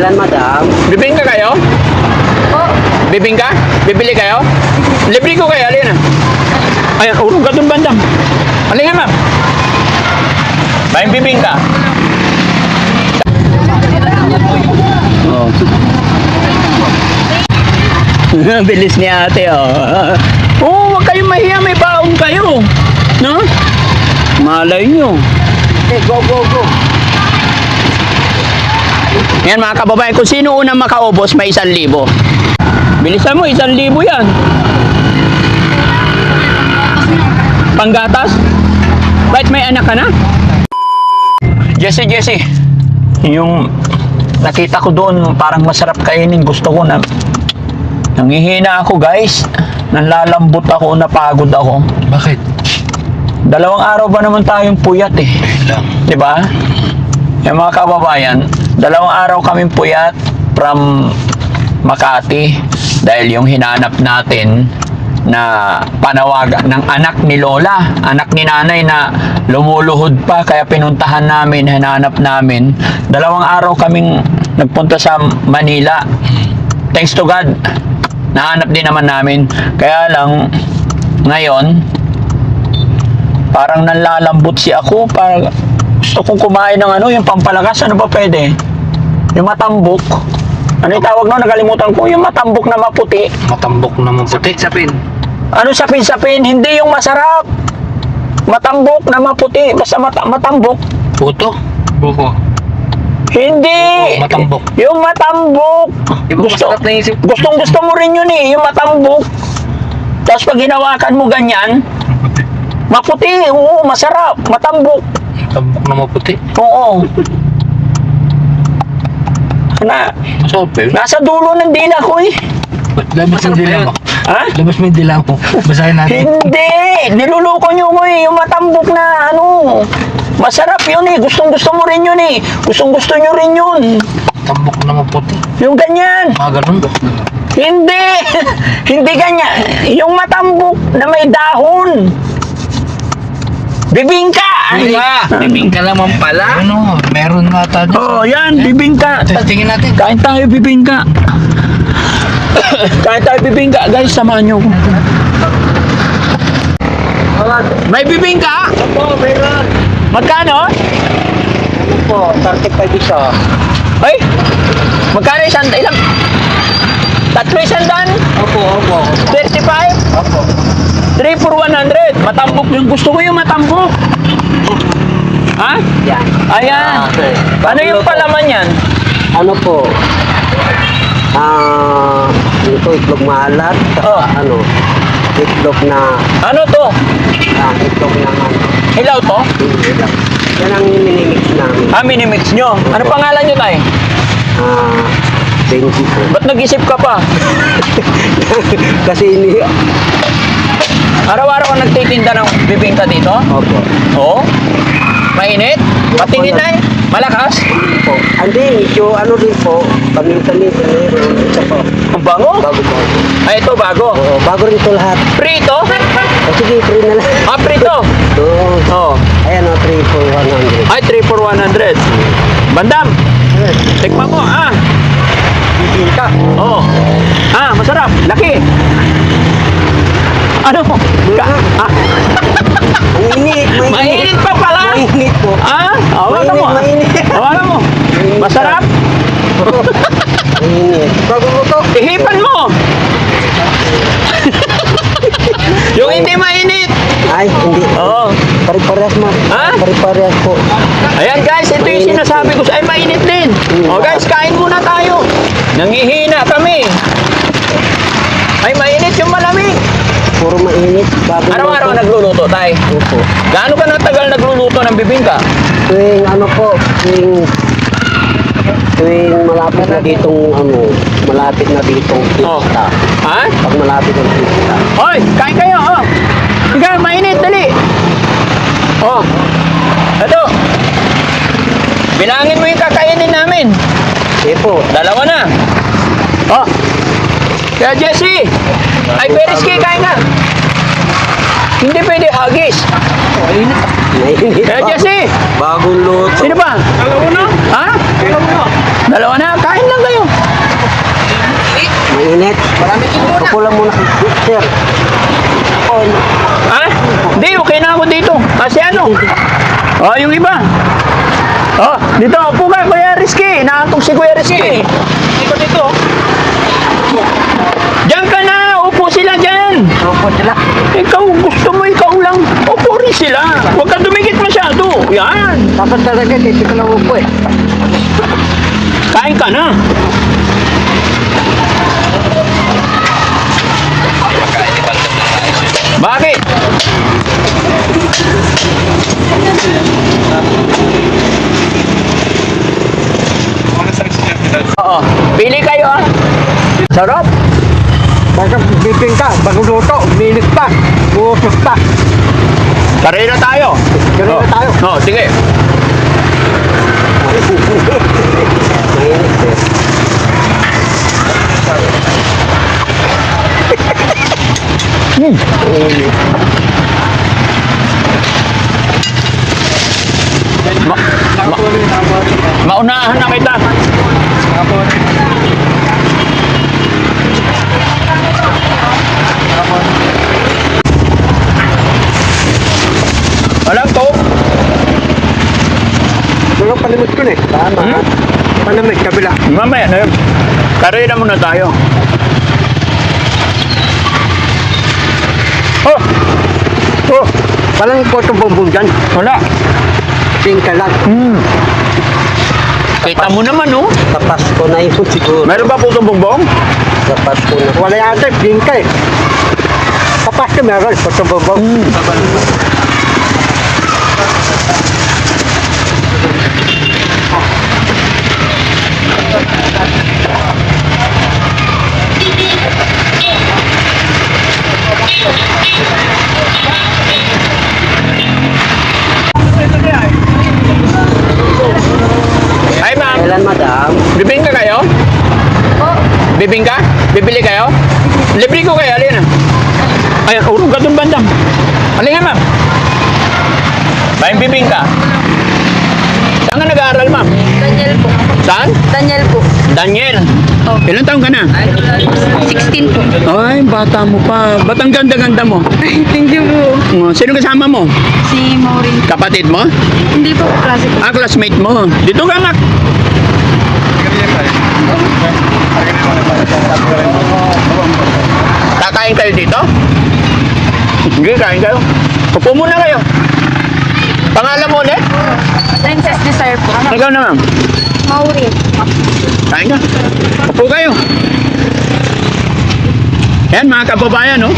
Pangalan, madam? Bibingka kayo? Oh, Bibingka? Bibili kayo? Libre ko kayo, alin na. Ayan, urong ka dun bandang. Alin nga, ma'am. Bayang bibingka. Oh. Bilis ni ate, oh. Oh, huwag kayong mahiya, may baon kayo. No? Malay nyo. Okay, go, go, go. Yan mga kababayan, kung sino unang makaubos, may 1,000. Bilisan mo, 1,000 yan. Panggatas? Bakit may anak ka na? Jesse, yung nakita ko doon, parang masarap kainin. Gusto ko na, nangihina ako guys. Nanlalambot ako, napagod ako. Bakit? 2 araw ba naman tayong puyat eh. Lang. Diba? Yung mga kababayan, 2 araw kaming puyat from Makati dahil yung hinanap natin na panawagan ng anak ni Lola, anak ni nanay na lumuluhod pa, kaya pinuntahan namin, hinanap namin. 2 araw kaming nagpunta sa Manila. Thanks to God, nahanap din naman namin. Kaya lang, ngayon, parang nanlalambot si ako, parang gusto kong kumain ng ano, yung pampalakas, ano ba pwede? Yung matambok. Ano yung tawag no? Nakalimutan ko. Yung matambok na maputi. Matambok na maputi. Sapin. Ano sapin-sapin? Hindi yung masarap. Matambok na maputi. Basta matambok. Puto? Buko. Hindi. Oo, matambok. Yung matambok. Masarap na isip. Gustong gusto mo rin yun eh. Yung matambok. Tapos pag hinawakan mo ganyan, maputi. Oo, masarap. Matambok. Matambok na maputi. Oo. Masarap eh. Nasa dulo ng dila ko eh. Labas mo yung dila mo. Ha? Labas mo yung dila mo. Basahin natin. Hindi! Niluluko nyo ko eh. Yung matambok na ano. Masarap yun eh. Gustong gusto mo rin yun eh. Gustong gusto nyo rin yun. Matambok na maputi. Yung ganyan. Ganun. Hindi! Hindi ganyan. Yung matambok na may dahon. Bibingka! Bibingka naman pala. Ano? Meron nga tayo. Oh, yan. Bibingka. Tingin natin. Kain tayo bibingka. Kain tayo bibingka. Guys, samahan nyo ko. May bibingka? Opo, meron. Magkano? Ano po, 35 isa. Ay! Magkano isang ilang? Tatlo isang dan? Opo. 35? Opo. 3 for 100. Matambok yung gusto ko yung matambok. Ha? Yan. Ayan. Okay. Ano yung palaman yan? Ano po? Ito itlog maalat. Oh. Ano? Itlog na, Ano to? itlog na ano. Hilaw to? Hindi lang. Yan ang minimix namin. Minimix nyo. Ano pangalan nyo tayo? Benji po. Ba't nag-isip ka pa? Kasi ini, Araw-araw ka nagtitinda ng bibingka dito? opo. Oo. Mainit? Patingin na eh. Malakas? Po. Hindi, yung ano din po, paminsan-minsan meron. Isa po. Ang bango. Bago. Ay, ito bago. Oo, bago rin ito lahat. Prito? O sige, free na lang. Prito. Oo. Oo. Ayan o, 3 for 100. Ay, 3 for 100. Bandam, tikman mo. Bibingka. Oo. Masarap. Laki. Ano? Mainit, Mainit pa pala. Mainit po. Hawakan mo. Mainit. Hawakan mo. Masarap. Mainit. Bago mo to. Ihipan mo. Yung hindi mainit. Ay, hindi. Oo. Pare-parehas mo. Ha? Pare-parehas po. Ayan guys, ito yung sinasabi ko. Ay, mainit din. O guys, kain muna tayo. Nangihina kami. Ay, mainit yung malamig. Puro mainit. Bago Araw-araw nagluluto tayo. Opo. Gaano ka natagal nagluluto ng bibingka? Tuwing ano po, tuwing malapit na ditong malapit na ditong pista. Ha? Pag malapit ng pista. Hoy, kain kayo, oh. Ikaw, mainit, dali. Oh. Ito. Bilangin mo yung kakainin namin. Sige po. 2 na. Oh. Kaya Jesse, ay Periski, kain ka. Hindi pwede hagis. Mainit. Kaya Jesse, Bagong luto. sino ba? 2 na. Ha? 2 na. Kain lang Upo lang muna. Sir. Oh, Ah, hindi, okay na ako dito. Kasi ano? Oh, yung iba. Oh, dito, upo ka, Kuya Rizky. Inaantok si Kuya Rizky. Dito. Diyan ka na, upo sila dyan. upo sila. Ikaw, gusto mo, ikaw lang. Upo rin sila. Huwag ka dumikit masyado. Yan. Dapat talaga, dito ka lang upo eh. Kain ka na. Bakit? Oo. Pili kayo ah. Sarap. Baka bibing ka, bago luto, minit pa, busos pa. Karera tayo. Karera tayo. Oo, sige. Mainit eh. Mainit. Maunahan na kita. Walang to. Walang palimot ko na eh. Tama. Panamit, kabila. Mamaya na yun. Karera muna tayo. Oh! Oh! Walang potong bumbong dyan. Wala. Tingka lang. Kita mo naman, oh. Sa Pasko na yun siguro. Meron ba putong bongbong? Sa Pasko na. Wala yata, tingka eh. Sa Pasko meron, potong bumbong. Hi, ma'am. Kailan, madam? Bibing ka kayo? Bibing ka? Bibili kayo? Libre ko kayo, alin na. Ayan, urong ka doon bandang. Alin nga, ma'am. Bayan bibing ka. Saan ka nag-aaral, ma'am? Daniel po. Saan? Daniel po. Daniel. Oh. Ilan taong ka na? 16 po. Ay, bata mo pa. Ba't ang ganda-ganda mo? Thank you po. Sino kasama mo? Si Maureen. Kapatid mo? Hindi po, klase po. Ah, classmate mo. Dito ka, Mac. Kakain kayo dito? Sige, kain kayo. Upo muna kayo. Pangalan mo ulit? Princess Desire po. Ikaw na, ma'am. Maureen. Kain ka. Upo kayo. Yan, mga kababayan, no?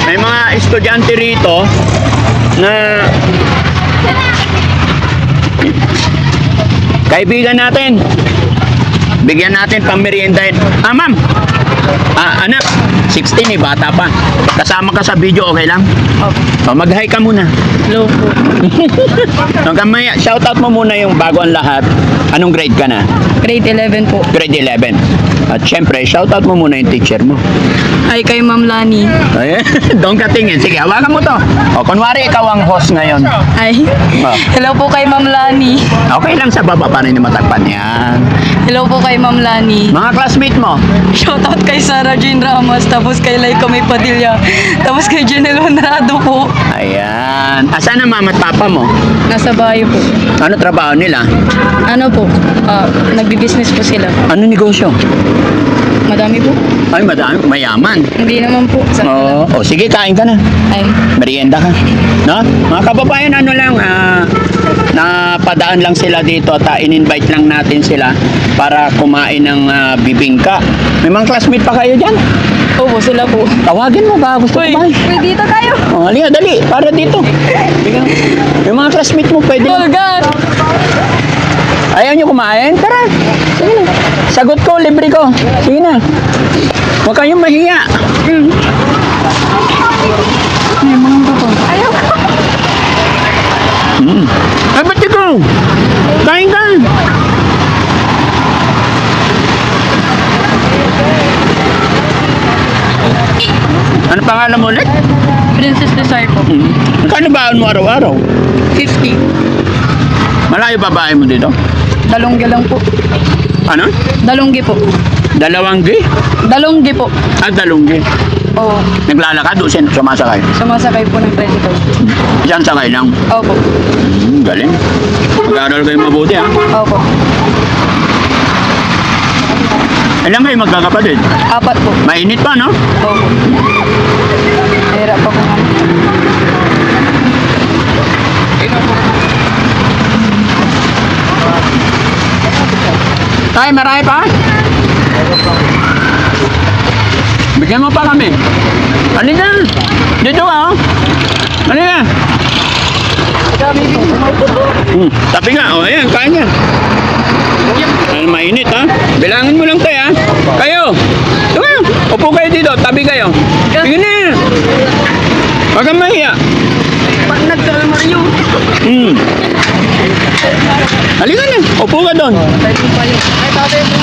May mga estudyante rito na kaibigan natin. Bigyan natin pameriendahin. Ah, ma'am. Ah, anak. 16 eh, bata pa. Kasama ka sa video, okay lang? Opo. O, mag-hi ka muna. Hello po. Kamaya, shoutout mo muna yung bago ang lahat. Anong grade ka na? Grade 11 po. Grade 11. At syempre, shoutout mo muna yung teacher mo. Ay, kay Ma'am Lani. Ay, doon ka tingin. Sige, hawakan mo to. O, kunwari ikaw ang host ngayon. Ay. Oh. Hello po kay Ma'am Lani. Okay lang sa baba pa rin yung matagpan yan. Hello po kay Ma'am Lani. Mga classmate mo. Shoutout kay Sarah Jean Ramos. Tapos kay Laika May Padilla. Tapos kay Janelle Honrado po. Ayan. Asan ang mama at papa mo? Nasa bayo po. Ano trabaho nila? Ano po? Nagbi-business po sila. Ano negosyo? Madami po. Ay, madami. Mayaman. Hindi naman po. Oo. O, sige, kain ka na. Ay. Merienda ka. No? Mga kababayan, ano lang, napadaan lang sila dito at in-invite lang natin sila para kumain ng bibingka. May mga classmate pa kayo dyan? Opo, sila po. Tawagin mo ba? Gusto kumain? Uy, dito tayo. O, halika, dali. Para dito. Bigyan. May mga classmate mo, pwede lang. God. Ayaw nyo kumain? Tara. Sige na. Sagot ko, libre ko. Sige na. Huwag kayong mahiya. Ayaw. Ay, ba't ikaw? Kain ka. Ano pangalan mo ulit? Princess Desire po. Kano baon mo araw-araw? 50. Malayo ba bahay mo dito? Dalonggi lang po. Ano? Dalonggi po. 2 G? Dalonggi po. Dalunggi. Oo. Naglalakad o sumasakay? Sumasakay po ng tricycle. Isang sakay lang. Opo. Galing. Mag-aaral kayo mabuti ha. Opo. Ilan kayo magkakapatid? 4 po. Mainit pa, no? Opo. Hirap pa po nga. Tay, marami pa? Bigyan mo pa kami. Halika. Dito ka, oh. Halika. Tapi nga, oh, ayan, kain yan. Ay, mainit, ha? Bilangin mo lang tayo, ha? Kayo. Tumayo. Upo kayo dito, tabi kayo. Sige na. Huwag kang mahiya. Pag nagkalmaryo. Halika na. Upo ka doon. Ay, tatay po.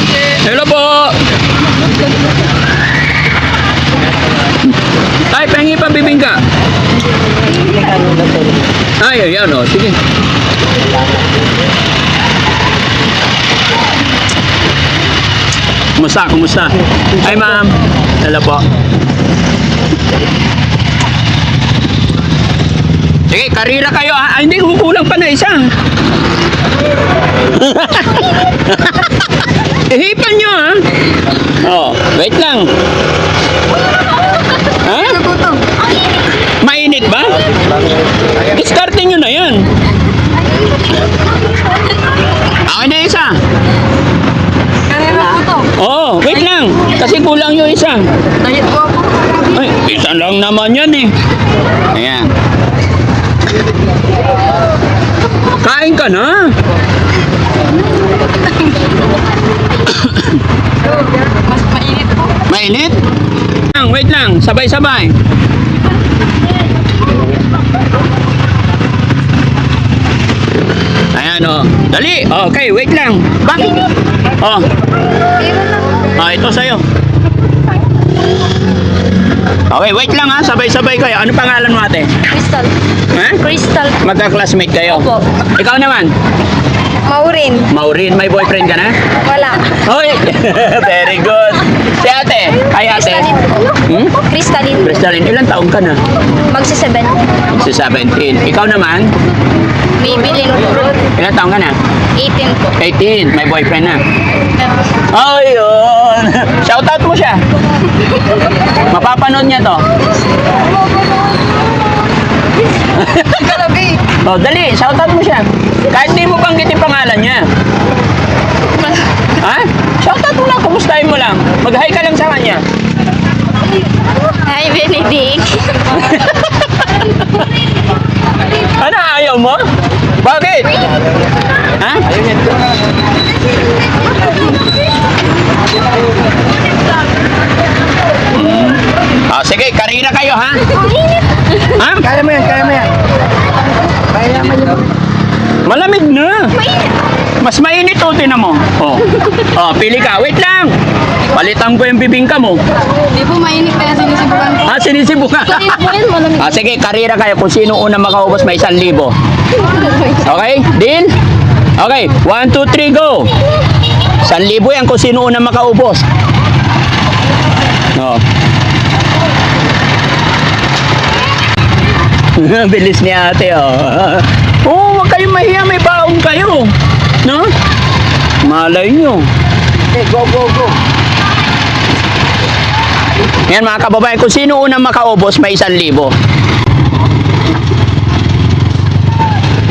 Hello po. Ay, pengi pa bibingka. Ay, ayan, oh. Sige. Kumusta? Kumusta? Ay, ma'am. Hello po. Sige, karira kayo. Ah, hindi, kukulang pa na isa. Ihipan nyo, ha? Oh, wait lang. Ha? Mainit ba? Diskarte nyo na yan. Okay na isa. Kanina po to. Oo, wait lang. Kasi kulang yung isa. Diet po ako. Ay, isa lang naman yan eh. Ayan. Kain ka na. Mas mainit po. Mainit? Wait lang, sabay-sabay. Ayan o. Dali. Okay, wait lang. Bakit? Oh. Ito sa'yo. Okay, wait lang ha. Sabay-sabay kayo. Ano pangalan mo ate? Crystal. Ha? Crystal. Magka-classmate kayo? Opo. Ikaw naman? Maureen. Maureen, may boyfriend ka na? Wala. Hoy! Very good. Si ate? Ay ate? Crystalline po. Hmm? Crystalline. Crystalline, ilang taong ka na? Magsa-7. Si 17. Ikaw naman? Maybelline po. Ilang taong ka na? 18 po. 18. May boyfriend na. Oh, yun. Shoutout mo siya. Mapapanood niya to. Kalabi. Oh, dali. Shoutout mo siya. Kahit di mo banggitin pangalan niya. Ha? Shoutout mo lang. Kumustahin mo lang. Mag-hi ka lang sa kanya. Hi, Benedict. Ano, ayaw mo? Bakit? Ha? Oh, sige, karira kayo, ha? Ha? Kaya mo yan, kaya mo yan. Kaya mo yan. Malamig na. Mas mainit o, tinan mo. Oh. Oh, pili ka. Wait lang. Palitan ko yung bibingka mo. Di po mainit kaya sinisibukan ko. Ah, sinisibukan. Ah, sige, karira kayo. Kung sino una makaubos, may 1,000. Okay? Deal? Okay. 1, 2, 3, go. 1,000 yan kung sino una makaubos. Oh. Bilis ni ate, oh. Oh, huwag kayong mahiya. May baong kayo. No? Malay nyo. Okay, go, go, go. Yan mga kababayan, kung sino unang makaubos, may 1,000.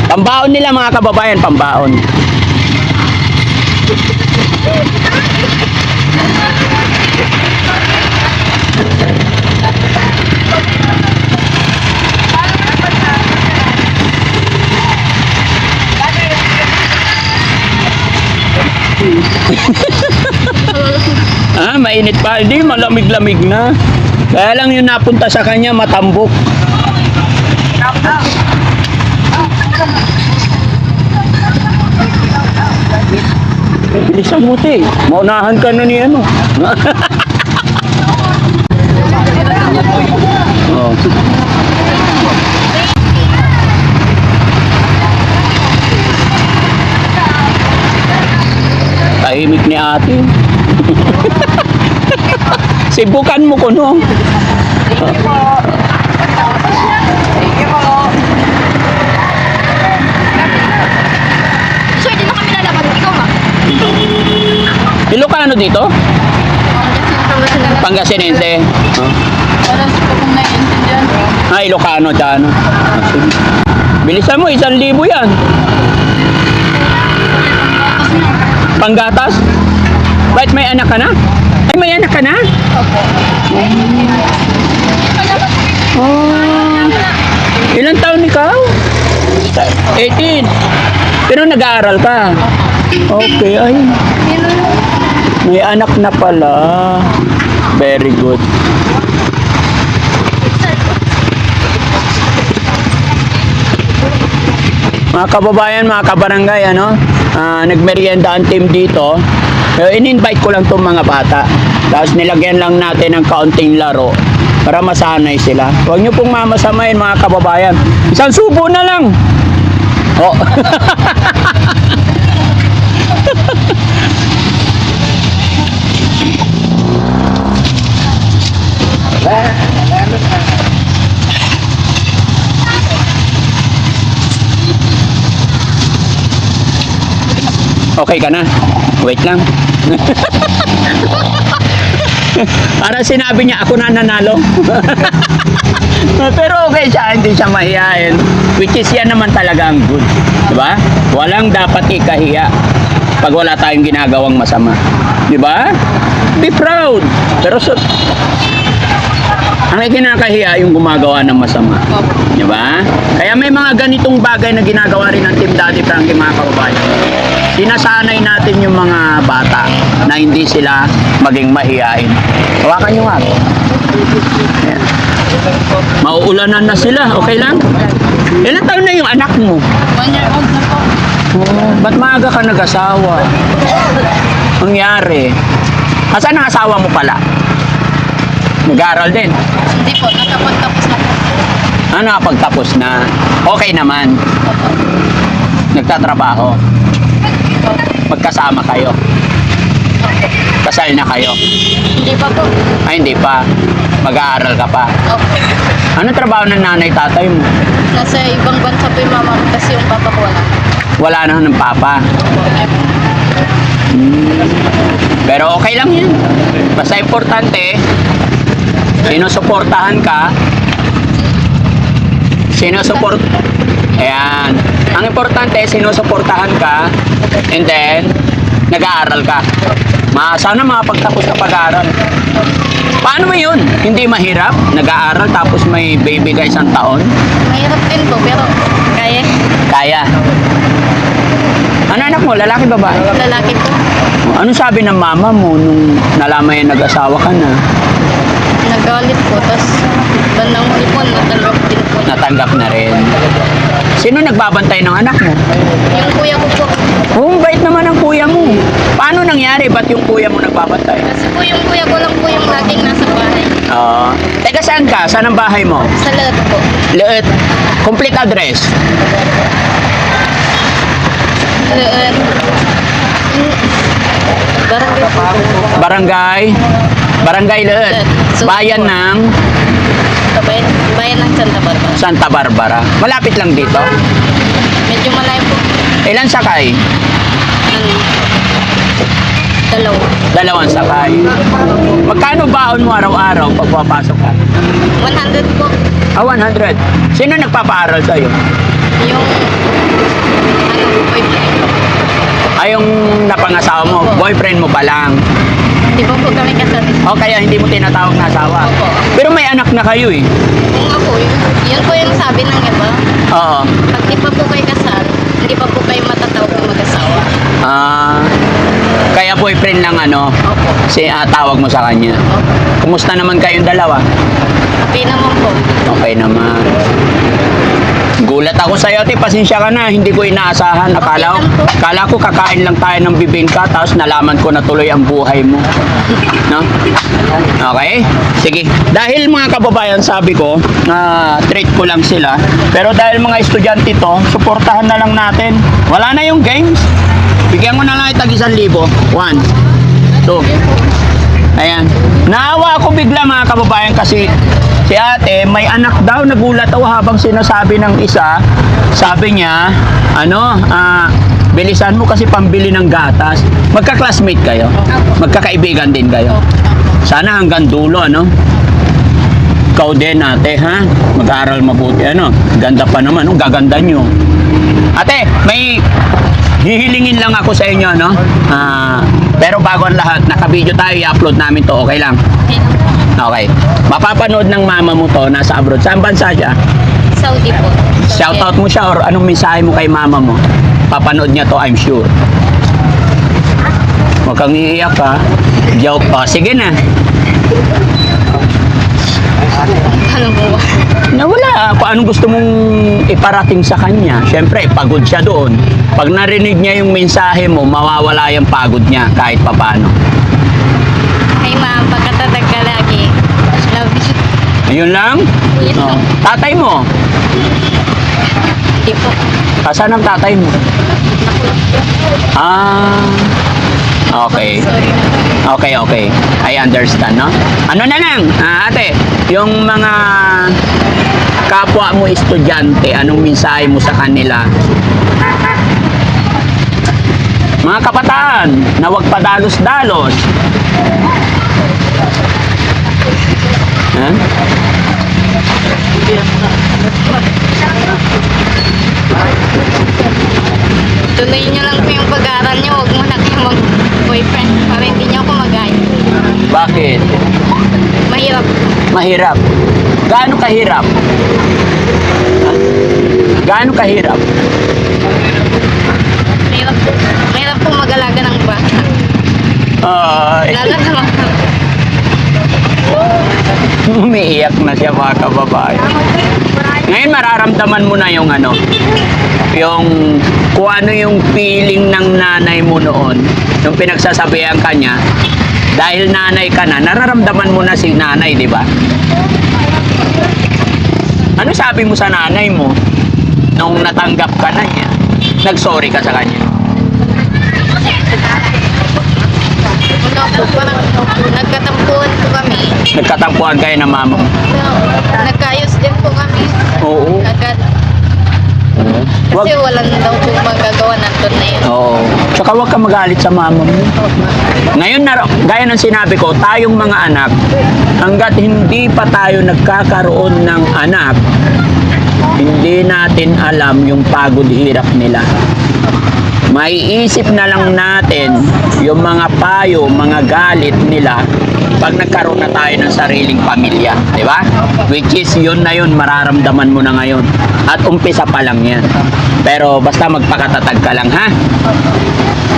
Pambaon nila mga kababayan, pambaon. Ah, mainit pa. Hindi, malamig-lamig na. Kaya lang yung napunta sa kanya, matambok. Bilisan mo, te. Maunahan ka na ni ano. Oh. Tahimik ni ate. Sibukan mo ko, no? Sir, di na kami lalaban. Ikaw nga. Ilocano dito? Pangasinense. Wala sa kung naiintindihan. Ah, Ilocano, Chano. Bilisan mo, 1,000 yan. Panggatas? Bakit may anak ka na? Ay, may anak ka na? Oh. Ilang taon ikaw? 18. Pero nag-aaral ka? Okay, ay. May anak na pala. Very good. Mga kababayan, mga kabarangay, ano? Nagmerienda ang team dito. In-invite ko lang itong mga bata. Tapos nilagyan lang natin ng kaunting laro para masanay sila. Huwag niyo pong mamasamain, mga kababayan. Isang subo na lang. Oh. Okay ka na? Wait lang. Para sinabi niya ako na nanalo. Pero okay siya, hindi siya mahihain. Which is yan naman talaga ang good. Diba? Walang dapat ikahiya pag wala tayong ginagawang masama. Diba? Be proud. Pero ang ikinakahiya yung gumagawa ng masama. Diba? Kaya may mga ganitong bagay na ginagawa rin ng Team Daddy Frankie, mga kababayan. Sinasanay natin yung mga bata na hindi sila maging mahiyain. Hawakan nyo nga. Ayan. Mauulanan na sila. Okay lang? Ilan taon na yung anak mo? 1 year old na po. Oh, ba't maaga ka nag-asawa? Nangyari? Asan ang asawa mo pala? Nag-aaral din? Hindi po, nakapagtapos na po. Ano, nakapagtapos na? Okay naman. Nagtatrabaho. Magkasama kayo. Kasal na kayo. Hindi pa po. Ay, hindi pa. Mag-aaral ka pa. Opo. Ano trabaho ng nanay tatay mo? Nasa ibang bansa po yung mama ko kasi yung papa ko wala. Wala na ng papa. Pero okay lang yan. Basta importante, sinusuportahan ka. Ayan. Ang importante, sinusuportahan ka. And then, nag-aaral ka. Sana makapagtapos ka pag-aaral. Paano mo yun? Hindi mahirap? Nag-aaral tapos may baby ka 1 taon? Mahirap din po pero kaya. Kaya. Ano anak mo? Lalaki babae? Lalaki po. Ano sabi ng mama mo nung nalaman yung nag-asawa ka na? Nagalit po. Tapos bandang huli po natanggap din po. Natanggap na rin. Sino nagbabantay ng anak mo? Yung kuya ko po. Oh, bait naman ang kuya mo. Paano nangyari? Ba't yung kuya mo nagbabantay? Kasi po yung kuya ko lang po yung laging nasa bahay. Oo. Teka, saan ka? Saan ang bahay mo? Sa lahat po. Leet. Complete address. Barangay po. Barangay Leet. Bayan ng Bayan ng Santa Barbara. Santa Barbara. Malapit lang dito. Medyo malayo po. Ilan sakay? Dalawa. 2 sakay. Magkano baon mo araw-araw pag papasok ka? 100 po. 100. Sino nagpapaaral sa'yo? Yung boyfriend. Ay, yung napangasawa mo, boyfriend mo pa lang. Di ba po kami kasal? O kaya hindi mo tinatawag na asawa. Opo. Pero may anak na kayo eh. Kung ako, yun po yung sabi ng iba. Oo. Pag di pa po kayo kasal, hindi pa po kayo matatawag ng mag-asawa. Kaya boyfriend lang ano, Opo. tawag mo sa kanya. Opo. Kumusta naman kayong dalawa? Happy naman po. Okay naman. Gulat ako sa'yo, ate. Pasensya ka na. Hindi ko inaasahan. Akala ko kakain lang tayo ng bibingka, tapos nalaman ko na tuloy ang buhay mo. No? Okay? Sige. Dahil mga kababayan, sabi ko, treat ko lang sila. Pero dahil mga estudyante to, suportahan na lang natin. Wala na yung games. Bigyan ko na lang itag 1,000. 1, 2, Ayan. Naawa ako bigla mga kababayan kasi si ate may anak daw. Nagulat ako habang sinasabi ng isa. Sabi niya, bilisan mo kasi pambili ng gatas. Magka-classmate kayo? Magkakaibigan din kayo? Sana hanggang dulo, ano? Ikaw din ate, ha? Mag-aaral mabuti, ano? Ganda pa naman, gaganda nyo. Ate, may hihilingin lang ako sa inyo, no? Pero bago ang lahat, naka-video tayo, i-upload namin to, okay lang? Okay. Mapapanood ng mama mo to, nasa abroad. Saan bansa siya? Saudi po. Shoutout mo siya or anong mensahe mo kay mama mo? Papanood niya to, I'm sure. Huwag kang iiyak, ha? Joke. O, sige na. Ano po? Wala. Kung anong gusto mong iparating sa kanya. Siyempre, pagod siya doon. Pag narinig niya yung mensahe mo, mawawala yung pagod niya kahit papano. Kay ma'am, pagkatatag ka lagi. Love you. Ayun lang? Yun Oh. lang. Tatay mo? Di po. Asan ang tatay mo? Okay. Sorry na. Okay. I understand, no? Ano na lang, ate, yung mga kapwa mo estudyante, anong mensahe mo sa kanila? Mga kabataan, na huwag padalos-dalos. Ha? Tuloy niyo lang po yung pag-aaral niyo. Huwag muna kayo mag-boyfriend para hindi niyo ako mag-ayos. Bakit? Mahirap. Mahirap. Gaano kahirap? Ha? Gaano kahirap? Mahirap po mag-alaga ng bata. Ay, Lalo na mga umiiyak na siya mga kababayan. Ngayon mararamdaman mo na yung yung kung ano yung feeling ng nanay mo noon, yung pinagsasabihan ka niya, dahil nanay ka na, nararamdaman mo na si nanay, di ba? Ano sabi mo sa nanay mo nung natanggap ka na niya? Nag-sorry ka sa kanya? wala po. Parang nagkatampuan po kami. Nagkatampuhan kayo ng mama mo? Nagkaayos din po kami. Oo. Agad. Wag, Kasi walang daw po magagawa nandun na yun. oo. Tsaka huwag ka magalit sa mama mo. Ngayon, gaya ng sinabi ko, tayong mga anak, hanggat hindi pa tayo nagkakaroon ng anak, hindi natin alam yung pagod hirap nila. Maiisip na lang natin yung mga payo, mga galit nila pag nagkaroon na tayo ng sariling pamilya, di ba? Which is yun na yun, mararamdaman mo na ngayon. At umpisa pa lang yan. Pero basta magpakatatag ka lang, ha?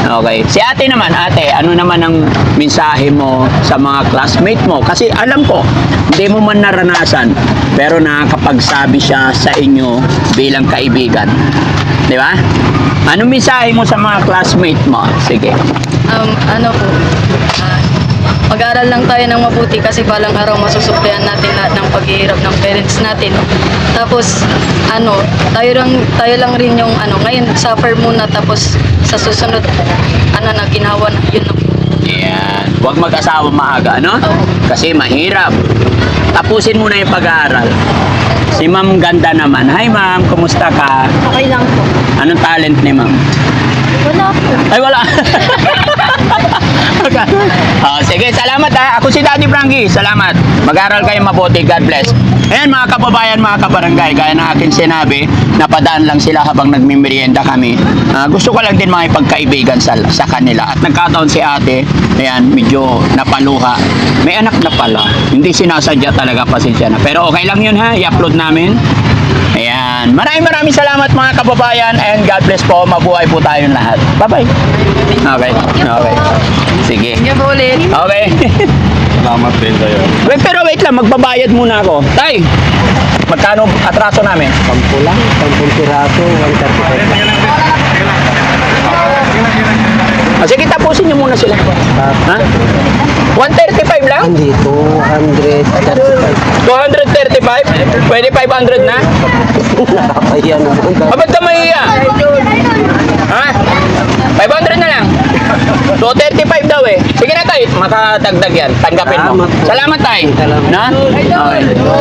Okay. Si ate naman, ate, ano naman ang mensahe mo sa mga classmate mo? Kasi alam ko, hindi mo man naranasan, pero nakakapagsabi siya sa inyo bilang kaibigan. Di ba? Anong mensahe mo sa mga classmate mo? Sige. Ano po, mag-aral lang tayo ng mabuti kasi balang araw masusuklihan natin lahat ng paghihirap ng parents natin. Tapos, tayo lang rin yung ngayon, suffer muna tapos sa susunod, na ginawa na, yun lang. Yan. Huwag mag-asawa maaga, ano? Kasi mahirap. Tapusin mo na yung pag-aaral. Si Ma'am Ganda naman. Hi Ma'am, kumusta ka? Okay lang po. Anong talent ni Ma'am? Wala po. Ay, wala. Okay. Sige, salamat ha. Ako si Daddy Frankie. Salamat. Mag-aral kayo mabuti. God bless. Ayan mga kababayan, mga kabarangay, gaya ng akin sinabi, napadaan lang sila habang nagmimerienda kami. Gusto ko lang din makipagkaibigan sa kanila. At nagkataon si ate, ayan, medyo napaluha. May anak na pala. Hindi sinasadya talaga, pasensya na. Pero okay lang yun ha, i-upload namin. Ayan. Maraming salamat mga kababayan and God bless po. Mabuhay po tayong lahat. Bye-bye. Okay. Okay. Sige. Sige po ulit. Okay. Salamat din kayo. Pero wait lang, magbabayad muna ako. Tay, magkano atraso namin? 10 lang, 10 piraso, 135. Sige, tapusin niyo muna sila. Ha? 135 lang? Hindi, 235. 235? Pwede 500 na? Nakakahiya naman. Ba't ka mahiya? Ha? 500 na lang. 235 daw eh. Sige na tay, makatagdag yan. Tanggapin mo. Salamat po. Salamat tay. Salamat. Na? Okay.